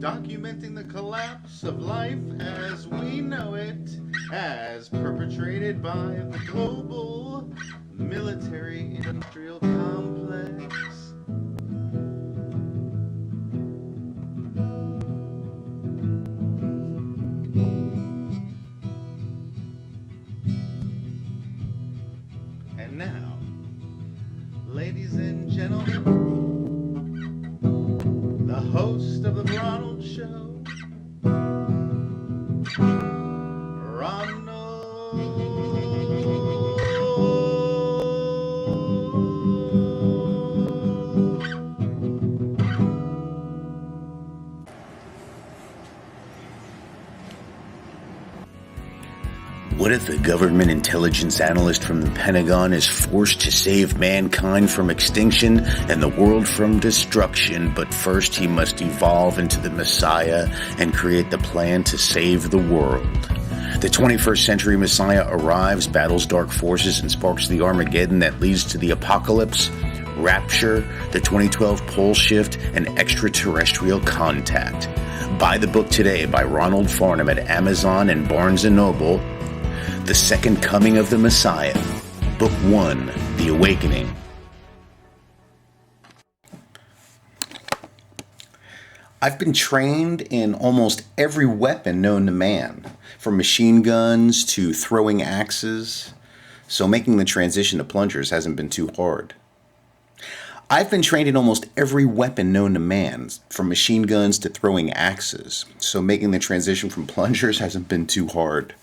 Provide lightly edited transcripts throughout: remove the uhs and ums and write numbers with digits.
documenting the collapse of life as we know it, as perpetrated by the global military-industrial complex. And now, ladies and gentlemen, the host of the Ronald Show, Ronald. What if a government intelligence analyst from the Pentagon is forced to save mankind from extinction and the world from destruction, but first he must evolve into the Messiah and create the plan to save the world? The 21st century Messiah arrives, battles dark forces, and sparks the Armageddon that leads to the apocalypse, rapture, the 2012 pole shift, and extraterrestrial contact. Buy the book today by Ronald Farnham at Amazon and Barnes & Noble. The Second Coming of the Messiah, Book 1, The Awakening. I've been trained in almost every weapon known to man, from machine guns to throwing axes, so making the transition to plungers hasn't been too hard. I've been trained in almost every weapon known to man, from machine guns to throwing axes, so making the transition from plungers hasn't been too hard.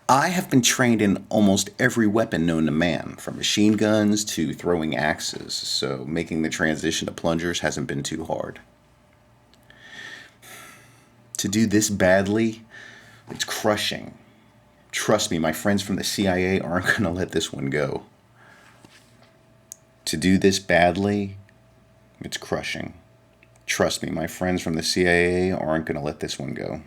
I have been trained in almost every weapon known to man, from machine guns to throwing axes, so making the transition to plungers hasn't been too hard. To do this badly, it's crushing. Trust me, my friends from the CIA aren't going to let this one go. To do this badly, it's crushing. Trust me, my friends from the CIA aren't going to let this one go.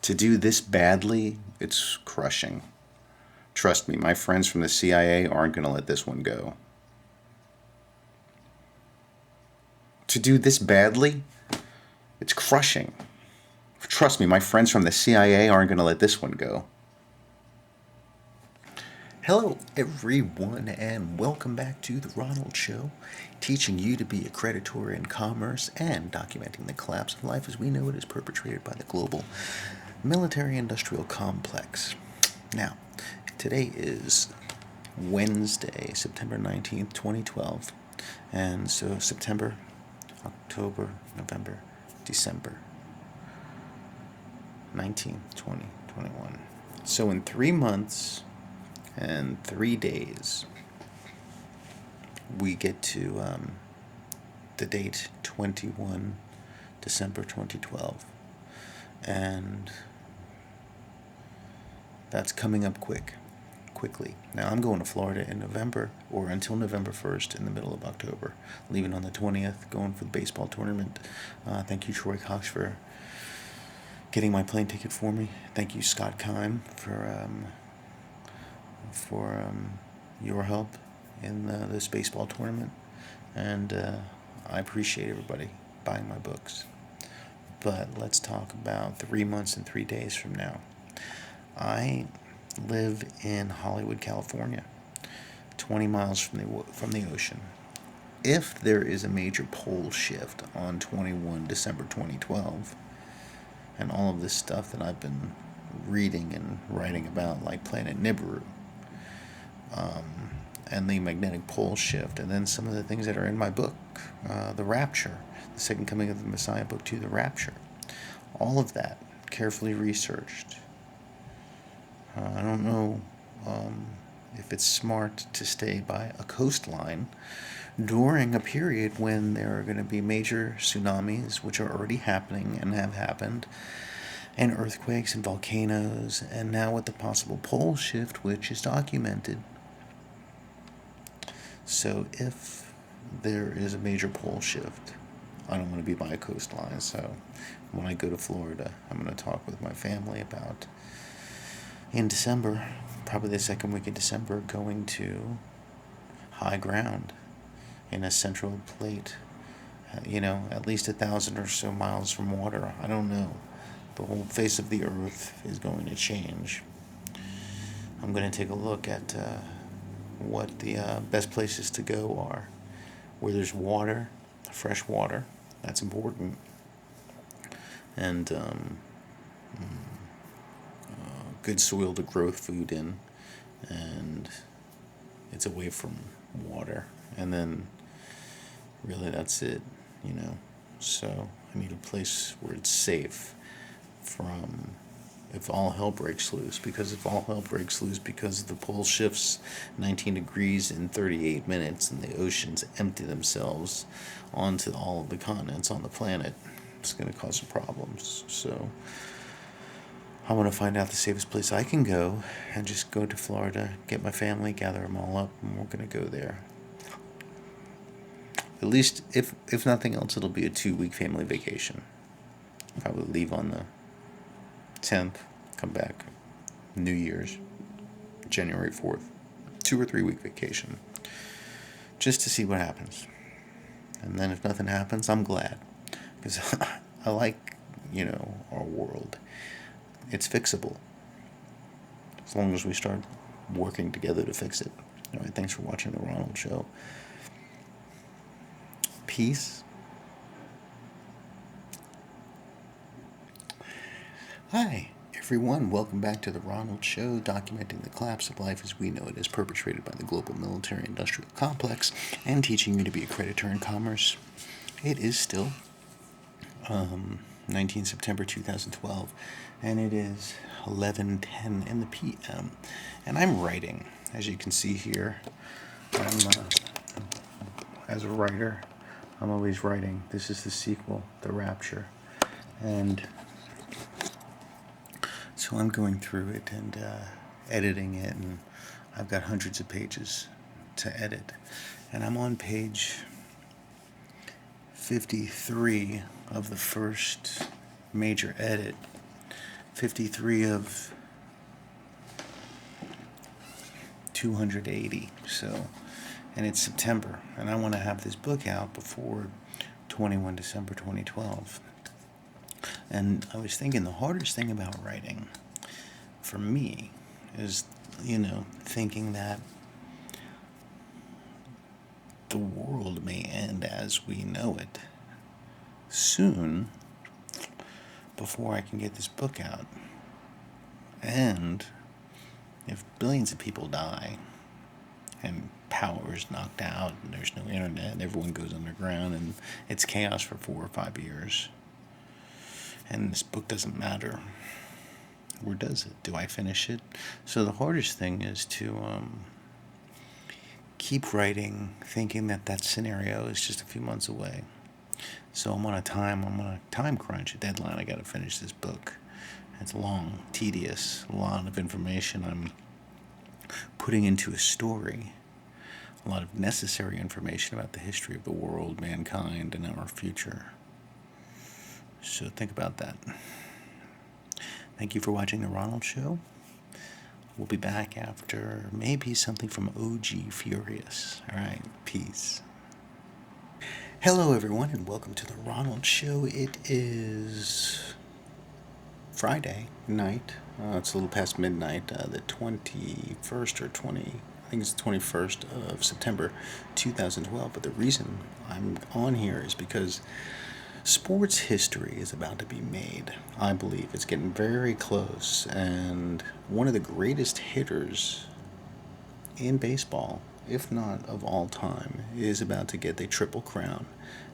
To do this badly, it's crushing. Trust me, my friends from the CIA aren't going to let this one go. To do this badly, it's crushing. Trust me, my friends from the CIA aren't going to let this one go. Hello, everyone, and welcome back to The Ronald Show, teaching you to be a creditor in commerce and documenting the collapse of life as we know it is perpetrated by the global military-industrial complex. Now, today is Wednesday, September 19th, 2012, and so September, October, November, December 19th, 2021. So in 3 months and 3 days, we get to the date 21 December 2012, and that's coming up quickly. Now, I'm going to Florida in November, or until November 1st, in the middle of October, leaving on the 20th, going for the baseball tournament. Thank you, Troy Cox, for getting my plane ticket for me. Thank you, Scott Kime, for your help in this baseball tournament, and I appreciate everybody buying my books. But let's talk about 3 months and 3 days from now. I live in Hollywood, California, 20 miles from the ocean. If there is a major pole shift on 21 December 2012, and all of this stuff that I've been reading and writing about, like Planet Nibiru, and the magnetic pole shift, and then some of the things that are in my book, The Rapture, The Second Coming of the Messiah, Book 2, The Rapture. All of that carefully researched. I don't know if it's smart to stay by a coastline during a period when there are going to be major tsunamis, which are already happening and have happened, and earthquakes and volcanoes, and now with the possible pole shift, which is documented. So if there is a major pole shift, I don't want to be by a coastline. So when I go to Florida, I'm going to talk with my family about, in December, probably the second week of December, going to high ground in a central plate at least 1,000 or so miles from water. I don't know. The whole face of the earth is going to change. I'm going to take a look at what the best places to go are. Where there's water, fresh water, that's important. And good soil to grow food in. And it's away from water. And then really that's it, So I need a place where it's safe from if all hell breaks loose. Because if all hell breaks loose because the pole shifts 19 degrees in 38 minutes and the oceans empty themselves onto all of the continents on the planet, it's going to cause some problems. So I want to find out the safest place I can go and just go to Florida, get my family, gather them all up, and we're going to go there. At least, if nothing else, it'll be a 2-week family vacation. Probably leave on the 10th, come back New Year's, January 4th. 2 or 3 week vacation. Just to see what happens. And then if nothing happens, I'm glad. Because I like, our world. It's fixable. As long as we start working together to fix it. All right, thanks for watching The Ronald Show. Peace. Hi, everyone. Welcome back to The Ronald Show, documenting the collapse of life as we know it as perpetrated by the global military-industrial complex and teaching you to be a creditor in commerce. It is still 19 September 2012, and it is 11:10 in the p.m. And I'm writing, as you can see here. As a writer, I'm always writing. This is the sequel, The Rapture, and so I'm going through it and editing it, and I've got hundreds of pages to edit, and I'm on page 53 of the first major edit, 53 of 280, so, and it's September, and I want to have this book out before 21 December 2012. And I was thinking the hardest thing about writing for me is, thinking that the world may end as we know it soon before I can get this book out. And if billions of people die and power is knocked out and there's no internet and everyone goes underground and it's chaos for 4 or 5 years, and this book doesn't matter, where does it? Do I finish it? So the hardest thing is to keep writing, thinking that scenario is just a few months away. So I'm on a time crunch, a deadline. I got to finish this book. It's long, tedious, a lot of information I'm putting into a story. A lot of necessary information about the history of the world, mankind, and our future. So think about that. Thank you for watching The Ronald Show. We'll be back after maybe something from OG Furious. All right, peace. Hello, everyone, and welcome to The Ronald Show. It is Friday night. It's a little past midnight, the 21st or 20, I think it's the 21st of September 2012. But the reason I'm on here is because sports history is about to be made. I believe it's getting very close, and one of the greatest hitters in baseball, if not of all time, is about to get the Triple Crown,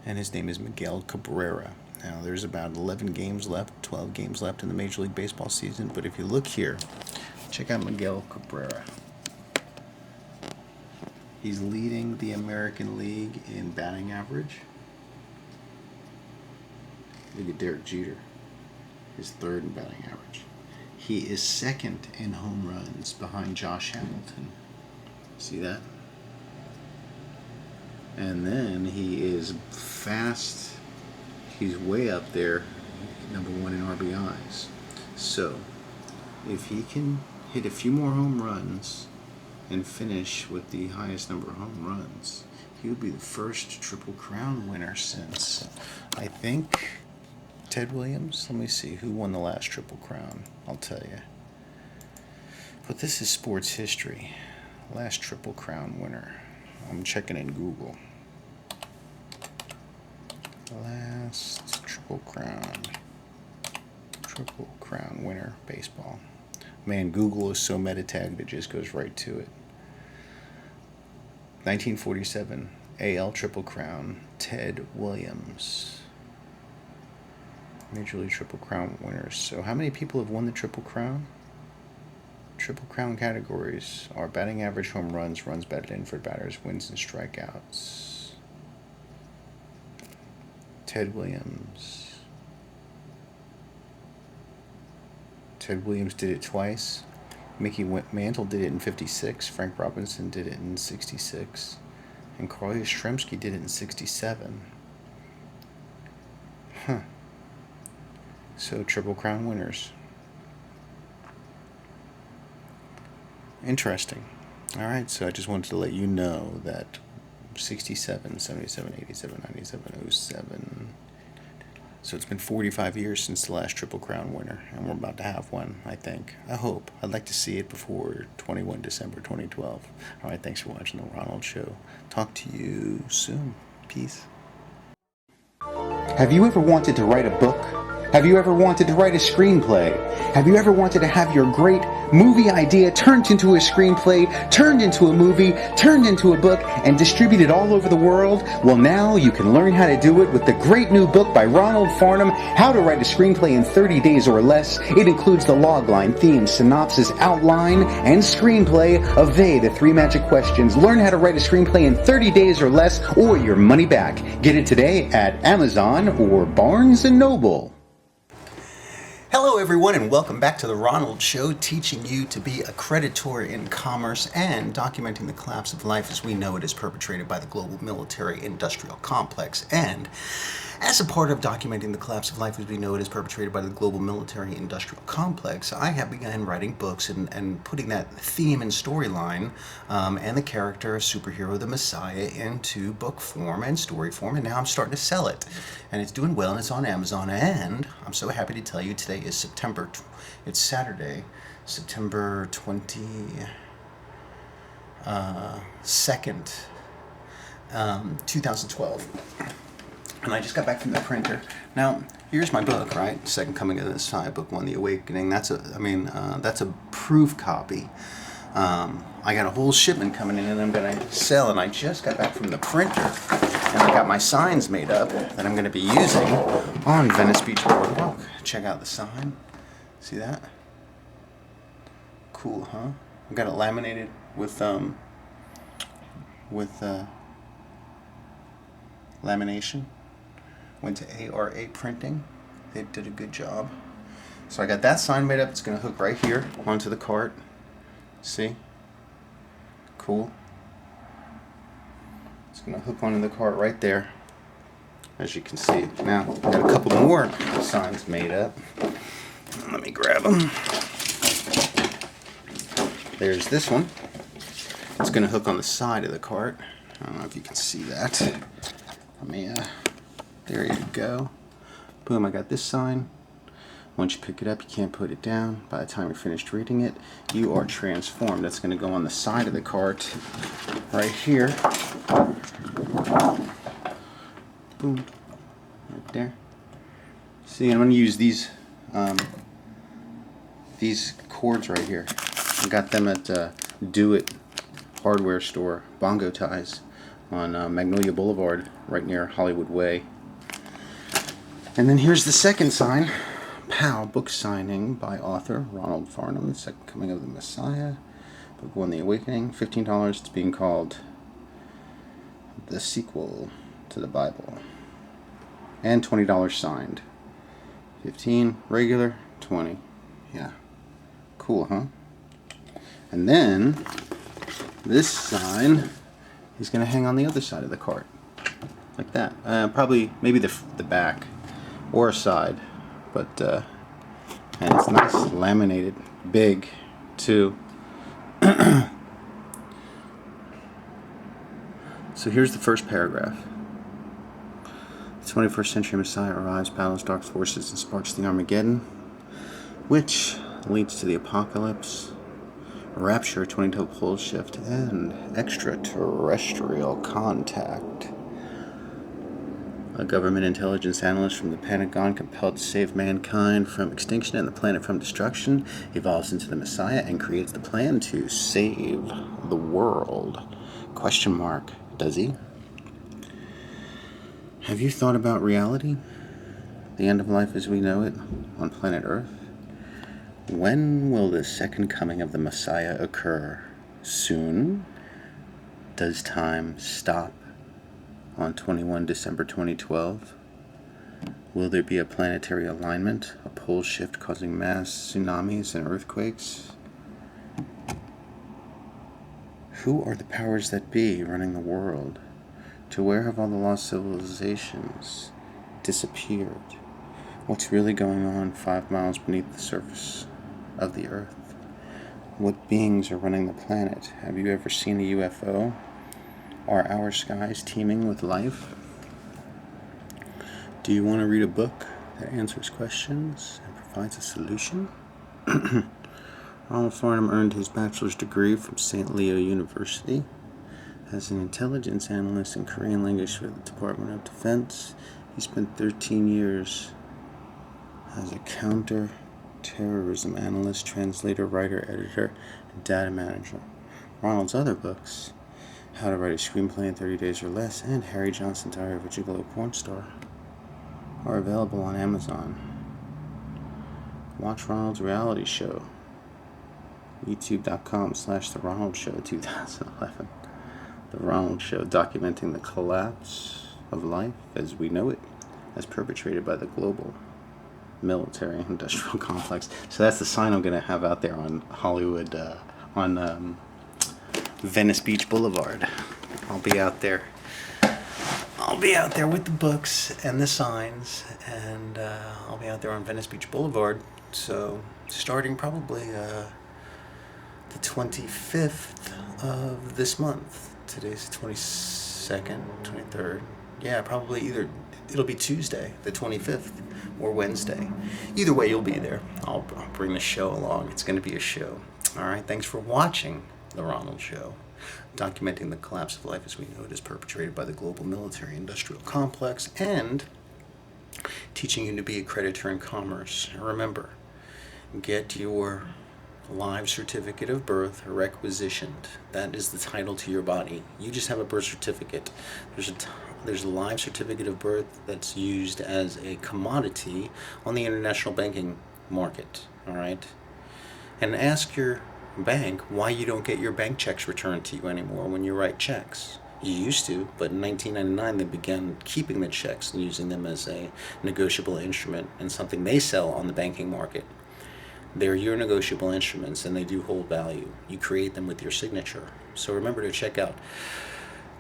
and his name is Miguel Cabrera. Now, there's about 11 games left, 12 games left in the Major League Baseball season, but if you look here, check out Miguel Cabrera. He's leading the American League in batting average. Look at Derek Jeter, his third in batting average. He is second in home runs behind Josh Hamilton. See that? And then he is fast. He's way up there, number 1 in RBIs. So, if he can hit a few more home runs and finish with the highest number of home runs, He'll be the first Triple Crown winner since, I think, Ted Williams. Let me see who won the last Triple Crown. I'll tell you. But this is sports history. Last Triple Crown winner. I'm checking in Google. Last Triple Crown winner, baseball. Man, Google is so meta-tagged it just goes right to it. 1947, AL Triple Crown, Ted Williams. Major League Triple Crown winners. So how many people have won the Triple Crown? Triple Crown categories are batting average, home runs, runs batted in for batters, wins and strikeouts. Ted Williams. Ted Williams did it twice. Mickey Mantle did it in 56. Frank Robinson did it in 66. And Crowley did it in 67. Huh. So, Triple Crown winners. Interesting. Alright, so I just wanted to let you know that 67, 77, 87, 97, 07. So it's been 45 years since the last Triple Crown winner, and we're about to have one, I think. I hope. I'd like to see it before 21 December 2012. All right, thanks for watching The Ronald Show. Talk to you soon. Peace. Have you ever wanted to write a book? Have you ever wanted to write a screenplay? Have you ever wanted to have your great movie idea turned into a screenplay, turned into a movie, turned into a book, and distributed all over the world? Well, now you can learn how to do it with the great new book by Ronald Farnham, How to Write a Screenplay in 30 Days or Less. It includes the logline, theme, synopsis, outline, and screenplay of the 3 magic questions. Learn how to write a screenplay in 30 days or less, or your money back. Get it today at Amazon or Barnes & Noble. Hello everyone and welcome back to The Ronald Show, teaching you to be a creditor in commerce and documenting the collapse of life as we know it is perpetrated by the global military-industrial complex. And as a part of documenting the collapse of life as we know it is perpetrated by the global military-industrial complex, I have begun writing books and putting that theme and storyline and the character, superhero, the Messiah, into book form and story form, and now I'm starting to sell it. And it's doing well, and it's on Amazon, and I'm so happy to tell you today is it's Saturday, September 22nd, 2012. And I just got back from the printer. Now, here's my book, right? Second Coming of the Messiah, Book 1, The Awakening. That's a proof copy. I got a whole shipment coming in and I'm going to sell, and I just got back from the printer, and I got my signs made up that I'm going to be using on Venice Beach Boardwalk. Check out the sign. See that? Cool, huh? I got it laminated with lamination. Went to ARA Printing. They did a good job. So I got that sign made up. It's going to hook right here onto the cart. See? Cool. It's going to hook onto the cart right there, as you can see. Now, I've got a couple more signs made up. Let me grab them. There's this one. It's going to hook on the side of the cart. I don't know if you can see that. Let me, there you go. Boom, I got this sign. Once you pick it up, you can't put it down. By the time you're finished reading it, you are transformed. That's going to go on the side of the cart right here. Boom. Right there. See, I'm going to use these cords right here. I got them at Do It hardware store, Bongo Ties, on Magnolia Boulevard, right near Hollywood Way. And then here's the second sign. POW, book signing by author Ronald Farnham, Second Coming of the Messiah, Book 1, The Awakening, $15. It's being called the sequel to the Bible. And $20 signed. 15 regular, 20. Yeah. Cool, huh? And then this sign is going to hang on the other side of the cart. Like that. Probably, maybe the back or side. But, and it's nice, laminated, big, too. So So here's the first paragraph. The 21st century Messiah arrives, battles dark forces, and sparks the Armageddon, which leads to the apocalypse, rapture, 22 pole shift, and extraterrestrial contact. A government intelligence analyst from the Pentagon, compelled to save mankind from extinction and the planet from destruction, evolves into the Messiah and creates the plan to save the world. Question mark. Does he? Have you thought about reality? The end of life as we know it on planet Earth? When will the second coming of the Messiah occur? Soon? Does time stop on 21 December 2012? Will there be a planetary alignment, a pole shift causing mass tsunamis and earthquakes? Who are the powers that be running the world? To where have all the lost civilizations disappeared? What's really going on 5 miles beneath the surface of the Earth? What beings are running the planet? Have you ever seen a UFO? Are our skies teeming with life? Do you want to read a book that answers questions and provides a solution? Ronald earned his bachelor's degree from St. Leo University as an intelligence analyst in Korean language for the Department of Defense. He spent 13 years as a counter-terrorism analyst, translator, writer, editor, and data manager. Ronald's other books, How to Write a Screenplay in 30 Days or Less, and Harry Johnson's Diary of a Gigolo Porn Star, are available on Amazon. Watch Ronald's reality show, youtube.com/The Ronald Show 2011. The Ronald Show, documenting the collapse of life as we know it, as perpetrated by the global military industrial complex. So that's the sign I'm going to have out there on Hollywood, on Venice Beach Boulevard. I'll be out there with the books and the signs, and I'll be out there on Venice Beach Boulevard. So starting probably the 25th of this month. Today's 22nd, 23rd. Yeah, probably either it'll be Tuesday, the 25th, or Wednesday. Either way, you'll be there. I'll bring the show along. It's going to be a show. All right, thanks for watching The Ronald Show, documenting the collapse of life as we know it is perpetrated by the global military industrial complex, and teaching you to be a creditor in commerce. Remember, get your live certificate of birth requisitioned. That is the title to your body. You just have a birth certificate. There's a live certificate of birth that's used as a commodity on the international banking market. All right, and ask your bank why you don't get your bank checks returned to you anymore when you write checks. You used to, but in 1999 they began keeping the checks and using them as a negotiable instrument and something they sell on the banking market. They're your negotiable instruments, and they do hold value. You create them with your signature. So remember to check out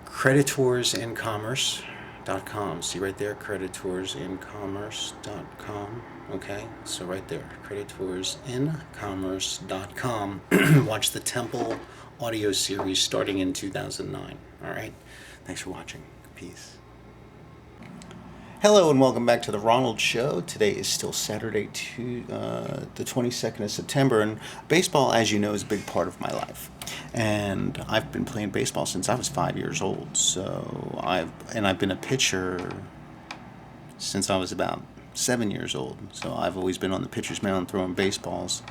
creditorsincommerce.com. See right there, creditorsincommerce.com. Okay, so right there, creditorsincommerce.com. Watch the Temple audio series starting in 2009. All right, thanks for watching. Peace. Hello and welcome back to the Ronald Show. Today is still Saturday, the 22nd of September, and baseball, as you know, is a big part of my life. And I've been playing baseball since I was 5 years old. So I've been a pitcher since I was about 7 years old. So I've always been on the pitcher's mound throwing baseballs,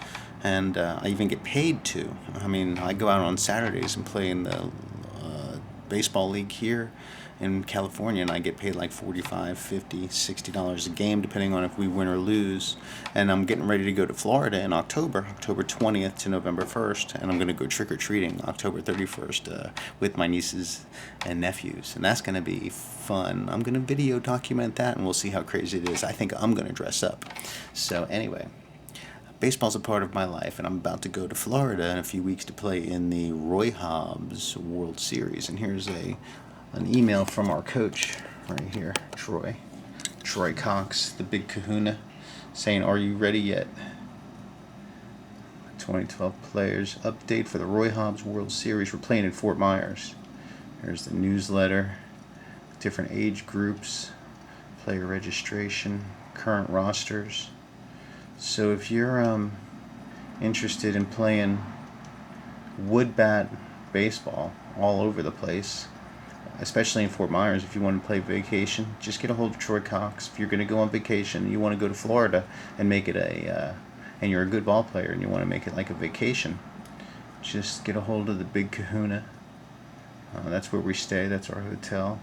and I even get paid to. I mean, I go out on Saturdays and play in the baseball league here in California, and I get paid like $45, $50, $60 a game, depending on if we win or lose. And I'm getting ready to go to Florida in October 20th to November 1st, and I'm going to go trick-or-treating October 31st with my nieces and nephews, and that's going to be fun. I'm going to video document that, and we'll see how crazy it is. I think I'm going to dress up. So anyway, baseball's a part of my life, and I'm about to go to Florida in a few weeks to play in the Roy Hobbs World Series. And here's an email from our coach right here, Troy Cox, the big kahuna, saying, "Are you ready yet? 2012 players update for the Roy Hobbs World Series. We're playing in Fort Myers. There's the newsletter, different age groups, player registration, current rosters. So if you're interested in playing wood bat baseball all over the place, especially in Fort Myers, if you want to play vacation, just get a hold of Troy Cox. If you're going to go on vacation, you want to go to Florida and make it and you're a good ball player and you want to make it like a vacation, just get a hold of the Big Kahuna. That's where we stay. That's our hotel.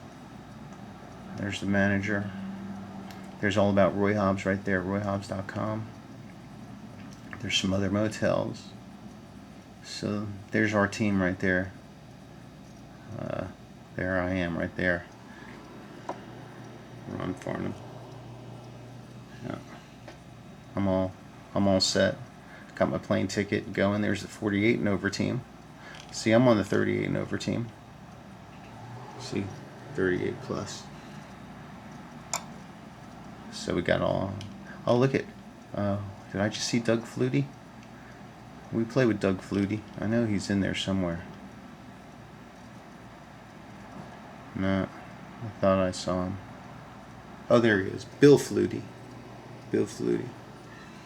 There's the manager. There's all about Roy Hobbs right there, royhobbs.com. There's some other motels. So there's our team right there. There I am right there. Ron Farnham. Yeah. I'm all set. Got my plane ticket going. There's the 48 and over team. See, I'm on the 38 and over team. See, 38 plus. So we got all. Oh, look at. Did I just see Doug Flutie? We play with Doug Flutie. I know he's in there somewhere. No, I thought I saw him. Oh, there he is. Bill Flutie. Bill Flutie.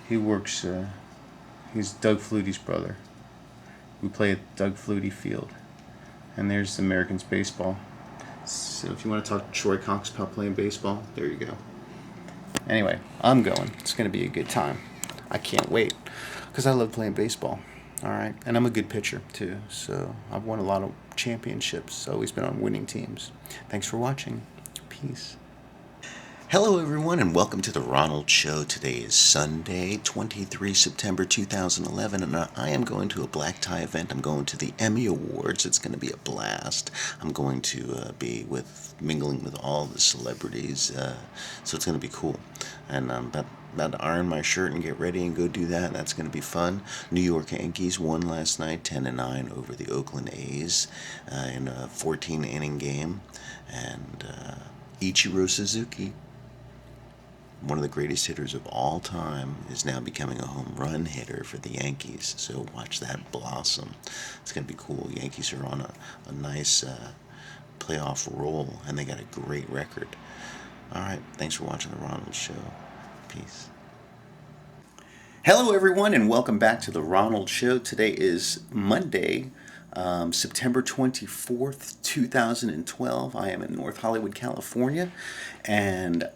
He works. He's Doug Flutie's brother. We play at Doug Flutie Field. And there's the Americans baseball. So if you want to talk to Troy Cox about playing baseball, there you go. Anyway, I'm going. It's going to be a good time. I can't wait because I love playing baseball. All right, and I'm a good pitcher too. So I've won a lot of championships. Always been on winning teams. Thanks for watching. Peace. Hello everyone and welcome to the Ronald Show. Today is Sunday, 23 September 2011, and I am going to a black tie event. I'm going to the Emmy Awards. It's going to be a blast. I'm going to be mingling with all the celebrities, so it's going to be cool. And I'm about to iron my shirt and get ready and go do that. That's going to be fun. New York Yankees won last night 10-9 over the Oakland A's in a 14-inning game, and Ichiro Suzuki, one of the greatest hitters of all time, is now becoming a home run hitter for the Yankees. So watch that blossom. It's going to be cool. Yankees are on a nice playoff roll, and they got a great record. All right, thanks for watching The Ronald Show. Peace. Hello, everyone, and welcome back to The Ronald Show. Today is Monday, September 24th, 2012. I am in North Hollywood, California, and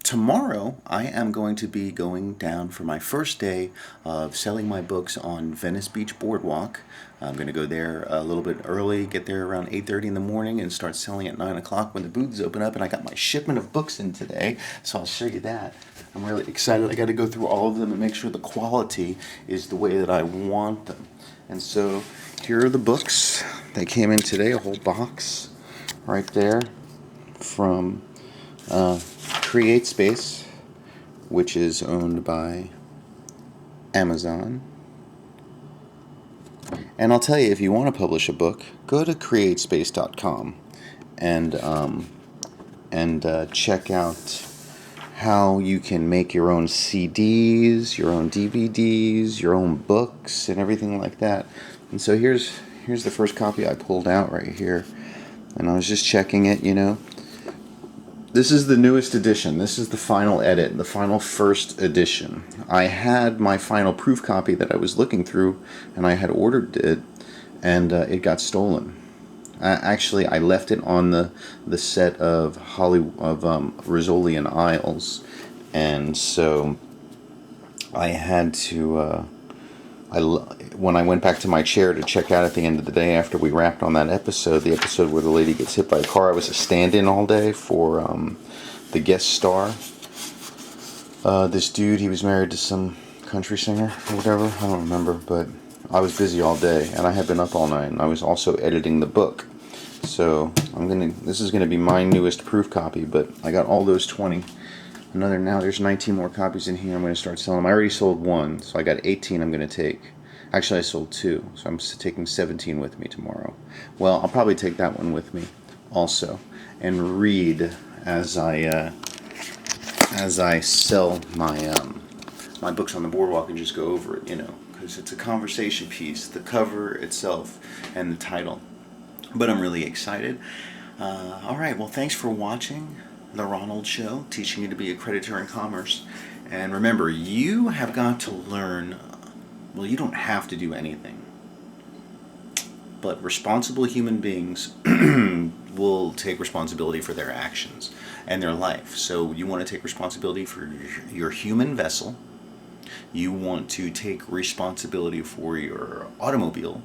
tomorrow, I am going to be going down for my first day of selling my books on Venice Beach Boardwalk. I'm going to go there a little bit early, get there around 8:30 in the morning, and start selling at 9 o'clock when the booths open up. And I got my shipment of books in today, so I'll show you that. I'm really excited. I got to go through all of them and make sure the quality is the way that I want them. And so here are the books. They came in today, a whole box right there from Create Space, which is owned by Amazon. And I'll tell you, if you want to publish a book, go to createspace.com and check out how you can make your own CDs, your own DVDs, your own books, and everything like that. And so here's the first copy I pulled out right here, and I was just checking it, you know. This is the newest edition. This is the final edit, the final first edition. I had my final proof copy that I was looking through, and I had ordered it, and it got stolen. Actually, I left it on the set of Rizzoli and Isles, and so I had to. When I went back to my chair to check out at the end of the day after we wrapped on that episode, the episode where the lady gets hit by a car, I was a stand-in all day for the guest star. This dude, he was married to some country singer or whatever, I don't remember, but I was busy all day, and I had been up all night, and I was also editing the book. So this is gonna be my newest proof copy, but I got all those 20. Now there's 19 more copies in here. I'm going to start selling them. I already sold one, so I got 18 I'm going to take. Actually, I sold 2, so I'm taking 17 with me tomorrow. Well, I'll probably take that one with me also and read as I sell my books on the boardwalk and just go over it, you know, because it's a conversation piece, the cover itself and the title. but I'm really excited. All right, well, thanks for watching The Ronald Show, teaching you to be a creditor in commerce. And remember, you have got to learn, well, you don't have to do anything, but responsible human beings will take responsibility for their actions and their life. So you want to take responsibility for your human vessel. You want to take responsibility for your automobile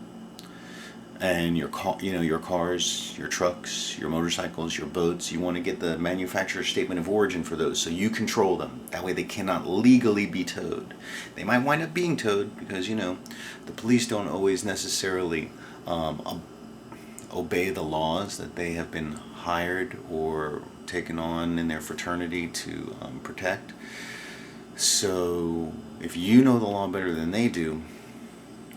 and your cars, your trucks, your motorcycles, your boats. You want to get the manufacturer's statement of origin for those so you control them. That way they cannot legally be towed. They might wind up being towed because, the police don't always necessarily obey the laws that they have been hired or taken on in their fraternity to protect. So if you know the law better than they do,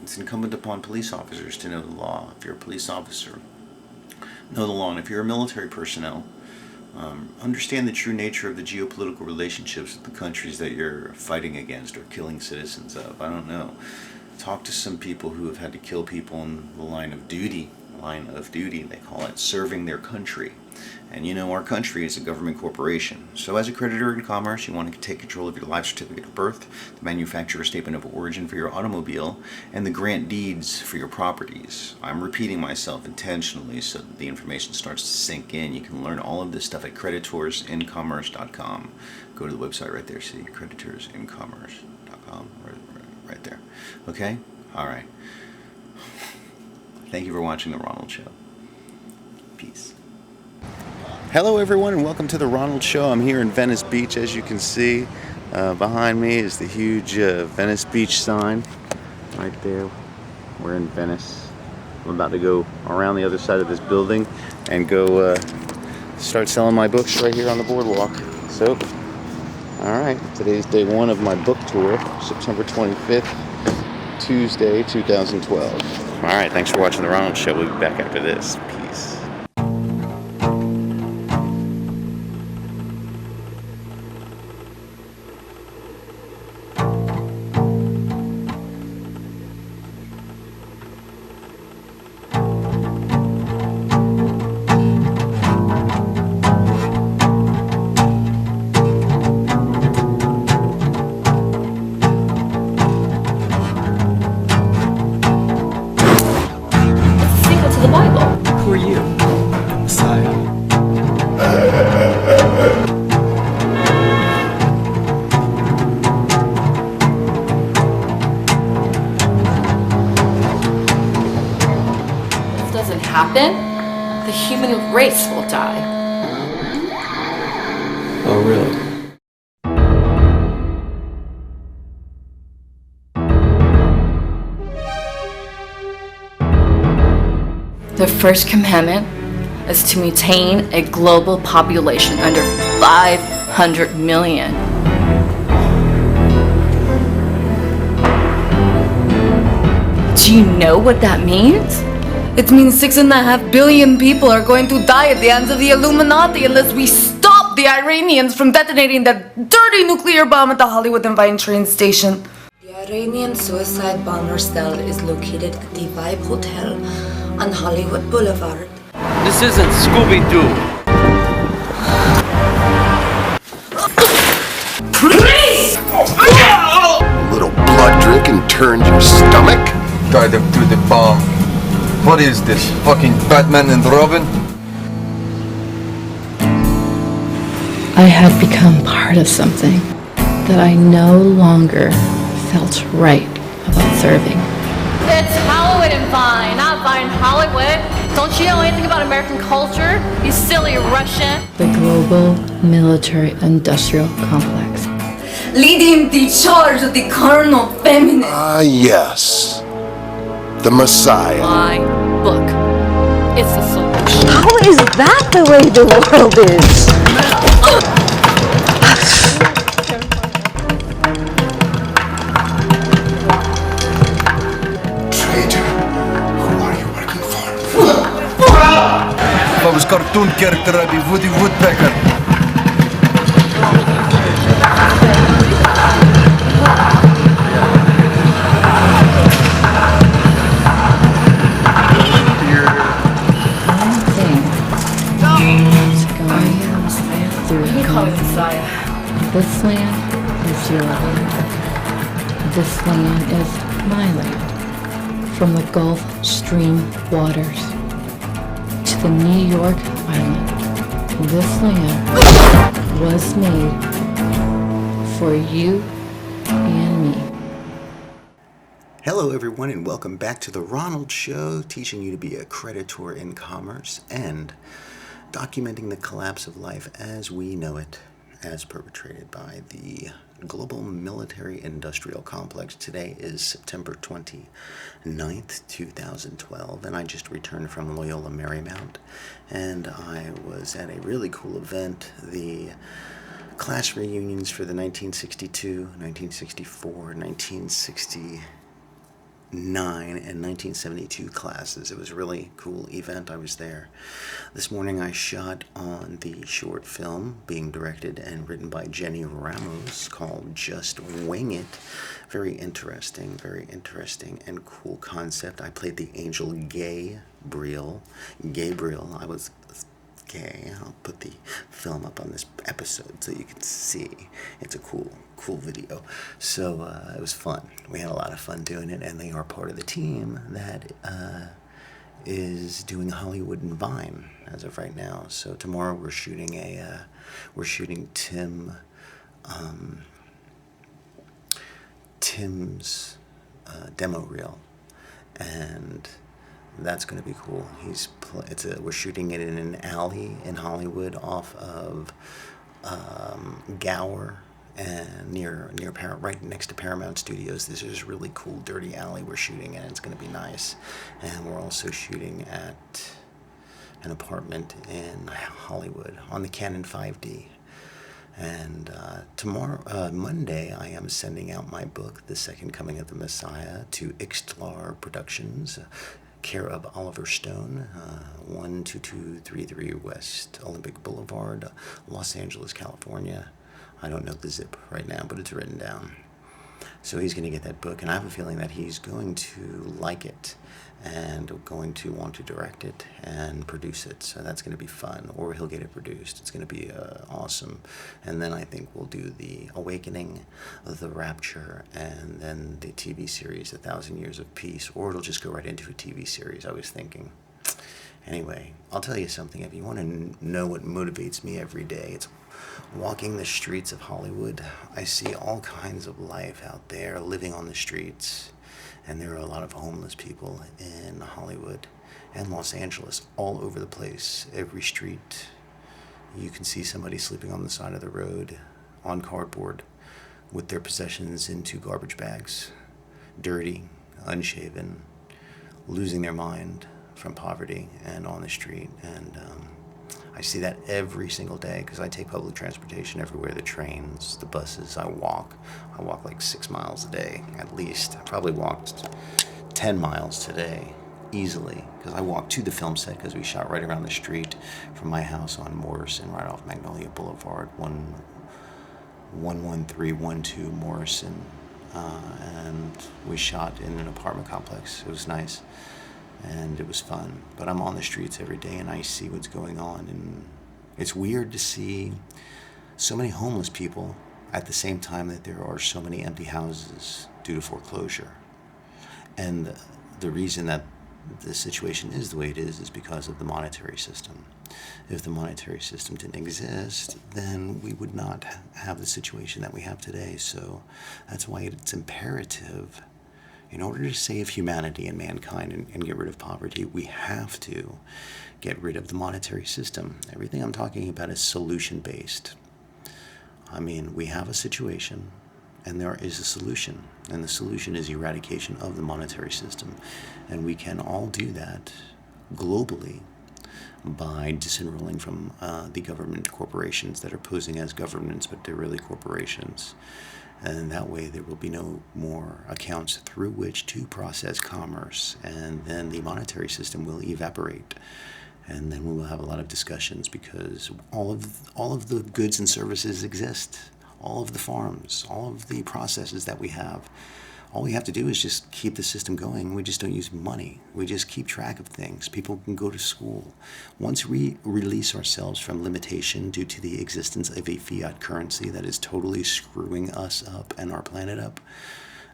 it's incumbent upon police officers to know the law. If you're a police officer, know the law. And if you're a military personnel, understand the true nature of the geopolitical relationships with the countries that you're fighting against or killing citizens of. I don't know. Talk to some people who have had to kill people in the line of duty. They call it serving their country. And our country is a government corporation. So as a creditor in commerce, you want to take control of your life certificate of birth, the manufacturer's statement of origin for your automobile, and the grant deeds for your properties. I'm repeating myself intentionally so that the information starts to sink in. You can learn all of this stuff at creditorinCommerce.com. Go to the website right there, see, creditorinCommerce.com, right there. Okay? All right. Thank you for watching The Ronald Show. Peace. Hello everyone and welcome to The Ronald Show. I'm here in Venice Beach. As you can see, behind me is the huge Venice Beach sign. Right there. We're in Venice. I'm about to go around the other side of this building and go start selling my books right here on the boardwalk. So, alright, today's day one of my book tour, September 25th, Tuesday, 2012. Alright, thanks for watching The Ronald Show. We'll be back after this. Peace. Who are you? Messiah. If this doesn't happen, the human race will die. Oh, really? The first commandment is to maintain a global population under 500 million. Do you know what that means? It means 6.5 billion people are going to die at the hands of the Illuminati unless we stop the Iranians from detonating that dirty nuclear bomb at the Hollywood and Vine train station. The Iranian suicide bomber cell is located at the Vibe Hotel on Hollywood Boulevard. This isn't Scooby-Doo. Please! A little blood drinking turned your stomach? Tied him to the bomb. What is this? Fucking Batman and Robin? I had become part of something that I no longer felt right about serving. It's Hollywood and Vine, not Vine Hollywood. Don't you know anything about American culture, you silly Russian? The global military-industrial complex. Leading the charge of the carnal feminine. Ah, yes. The Messiah. My book. It's the solution. How is that the way the world is? Traitor, who are you working for? If I was cartoon character, I'd be Woody Woodpecker. call me Messiah. This land is your land. This land is my land. From the Gulf Stream waters to the New York Island, this land was made for you and me. Hello, everyone, and welcome back to the Ronald Show, teaching you to be a creditor in commerce and documenting the collapse of life as we know it, as perpetrated by the global military-industrial complex. Today is September 29th, 2012, and I just returned from Loyola Marymount, and I was at a really cool event, the class reunions for the 1962, 1964, 1969 and 1972 classes. It was a really cool event. I was there. This morning I shot on the short film being directed and written by Jenny Ramos called Just Wing It. Very interesting and cool concept. I played the angel Gabriel. I was gay. I'll put the film up on this episode so you can see. It's a cool video. So it was fun. We had a lot of fun doing it, and they are part of the team that is doing Hollywood and Vine as of right now. So tomorrow we're shooting Tim's demo reel, and that's going to be cool. We're shooting it in an alley in Hollywood off of Gower and right next to Paramount Studios. This is a really cool dirty alley we're shooting in. It's going to be nice. And we're also shooting at an apartment in Hollywood on the Canon 5D. And Monday, I am sending out my book, The Second Coming of the Messiah, to Ixtlar Productions, care of Oliver Stone, 12233 West Olympic Boulevard, Los Angeles, California. I don't know the zip right now, but it's written down. So he's going to get that book, and I have a feeling that he's going to like it and going to want to direct it and produce it. So that's going to be fun, or he'll get it produced. It's going to be awesome. And then I think we'll do The Awakening, The Rapture, and then the TV series, 1,000 Years of Peace, or it'll just go right into a TV series, I was thinking. Anyway, I'll tell you something. If you want to know what motivates me every day, it's walking the streets of Hollywood. I see all kinds of life out there living on the streets, and there are a lot of homeless people in Hollywood and Los Angeles, all over the place. Every street you can see somebody sleeping on the side of the road on cardboard with their possessions into garbage bags, dirty, unshaven, losing their mind from poverty and on the street. And I see that every single day because I take public transportation everywhere, the trains, the buses. I walk like 6 miles a day at least. I probably walked 10 miles today easily because I walked to the film set because we shot right around the street from my house on Morrison, right off Magnolia Boulevard, 11312 Morrison, and we shot in an apartment complex. It was nice. And it was fun, but I'm on the streets every day and I see what's going on, and it's weird to see so many homeless people at the same time that there are so many empty houses due to foreclosure. And the reason that the situation is the way it is because of the monetary system. If the monetary system didn't exist, then we would not have the situation that we have today. So that's why it's imperative, in order to save humanity and mankind and get rid of poverty, we have to get rid of the monetary system. Everything I'm talking about is solution-based. I mean, we have a situation, and there is a solution. And the solution is eradication of the monetary system. And we can all do that globally by disenrolling from the government corporations that are posing as governments, but they're really corporations. And that way there will be no more accounts through which to process commerce, and then the monetary system will evaporate. And then we will have a lot of discussions because all of the goods and services exist. All of the farms, all of the processes that we have All we have to do is just keep the system going. We just don't use money. We just keep track of things. People can go to school. Once we release ourselves from limitation due to the existence of a fiat currency that is totally screwing us up and our planet up,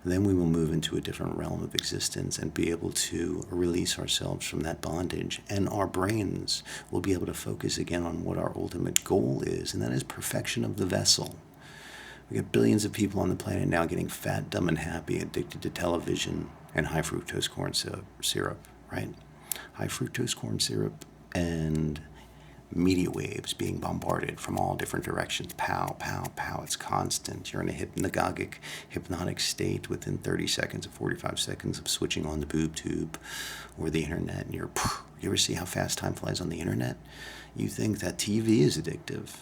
then we will move into a different realm of existence and be able to release ourselves from that bondage. And our brains will be able to focus again on what our ultimate goal is, and that is perfection of the vessel. We got billions of people on the planet now getting fat, dumb, and happy, addicted to television and high fructose corn syrup, right? High fructose corn syrup and media waves being bombarded from all different directions. Pow, pow, pow. It's constant. You're in a hypnotic state within 30 seconds or 45 seconds of switching on the boob tube or the internet. And you ever see how fast time flies on the internet? You think that TV is addictive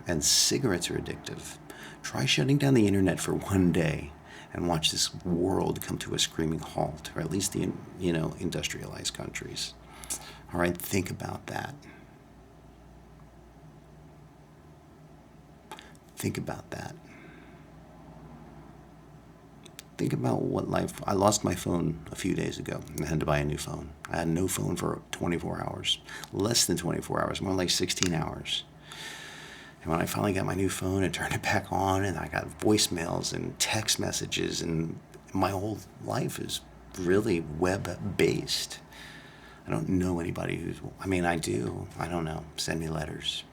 and cigarettes are addictive. Try shutting down the internet for one day and watch this world come to a screaming halt, or at least the industrialized countries. All right, think about that. Think about that. Think about what life... I lost my phone a few days ago. I had to buy a new phone. I had no phone for 24 hours. Less than 24 hours, more like 16 hours. And when I finally got my new phone and turned it back on, and I got voicemails and text messages, and my whole life is really web-based. I don't know anybody who's... I mean, I do. I don't know. Send me letters.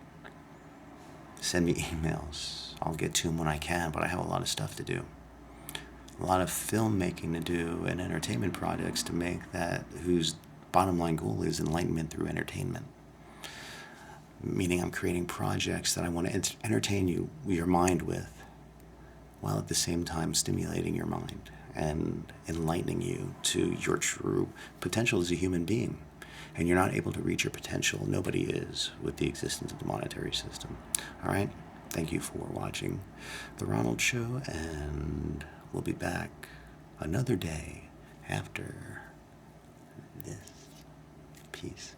Send me emails. I'll get to them when I can, but I have a lot of stuff to do. A lot of filmmaking to do and entertainment projects to make that, whose bottom line goal is enlightenment through entertainment. Meaning I'm creating projects that I want to entertain your mind with, while at the same time stimulating your mind and enlightening you to your true potential as a human being. And you're not able to reach your potential. Nobody is, with the existence of the monetary system. All right? Thank you for watching The Ronald Show, and we'll be back another day after this. Peace.